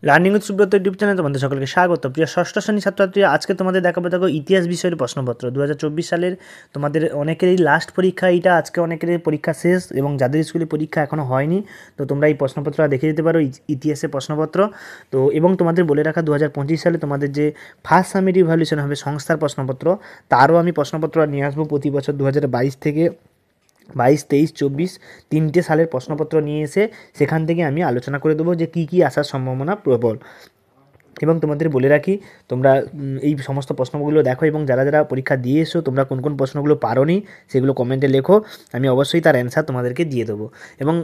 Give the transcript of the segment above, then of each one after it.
Learning with Subrata YouTube চ্যানেলে তোমাদের সকলকে স্বাগত। প্রিয় ষষ্ঠ শ্রেণীর ছাত্রছাত্রী, আজকে তোমাদের দেখাবো ইতিহাস বিষয়ের প্রশ্নপত্র 2024 সালের। তোমাদের অনেকেরই লাস্ট পরীক্ষা এইটা, আজকে অনেকেরই পরীক্ষা শেষ এবং যাদের স্কুলে পরীক্ষা এখনও হয়নি তো তোমরা এই প্রশ্নপত্রটা দেখে যেতে পারো, ইতিহাসের প্রশ্নপত্র। তো এবং তোমাদের বলে রাখা 2025 সালে তোমাদের যে ফার্স্ট সামিট ইভ্যালুয়েশন হবে সংস্থার প্রশ্নপত্র, তারও আমি প্রশ্নপত্র নিয়ে আসবো প্রতি বছর 2022 থেকে 22, 23, 24 তিনটে সালের প্রশ্নপত্র নিয়ে এসে সেখান থেকে আমি আলোচনা করে দেবো যে কী কী আসার সম্ভাবনা প্রবল। এবং তোমাদের বলে রাখি, তোমরা এই সমস্ত প্রশ্নগুলো দেখো এবং যারা যারা পরীক্ষা দিয়ে এসো তোমরা কোন কোন প্রশ্নগুলো পারোনি সেগুলো কমেন্টে লেখো, আমি অবশ্যই তার অ্যান্সার তোমাদেরকে দিয়ে দেবো। এবং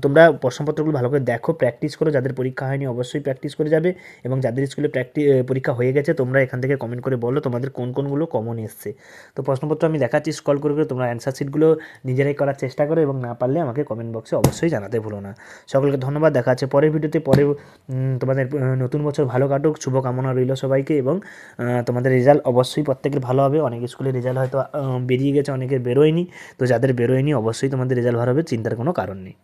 তোমরা প্রশ্নপত্রগুলো ভালো করে দেখো, প্র্যাকটিস করো। যাদের পরীক্ষা হয়নি অবশ্যই প্র্যাকটিস করে যাবে, এবং যাদের স্কুলে পরীক্ষা হয়ে গেছে তোমরা এখান থেকে কমেন্ট করে বলো তোমাদের কোন কোনগুলো কমন এসছে। তো প্রশ্নপত্র আমি দেখাচ্ছি, স্ক্রল করে করে তোমরা অ্যান্সার শিটগুলো নিজেরাই করার চেষ্টা করো এবং না পারলে আমাকে কমেন্ট বক্সে অবশ্যই জানাতে ভুলো না। সকলকে ধন্যবাদ, দেখা আছে পরের ভিডিওতে। পরে তোমাদের নতুন বছর ভালো কাটুক, শুভকামনা রইল সবাইকে। এবং তোমাদের রেজাল্ট অবশ্যই প্রত্যেকের ভালো হবে। অনেক স্কুলের রেজাল্ট হয়তো বেরিয়ে গেছে, অনেকের বেরোয়নি। তো যাদের বেরোয়নি অবশ্যই তোমাদের রেজাল্ট ভালো হবে, চিন্তার কোনো কারণ নেই।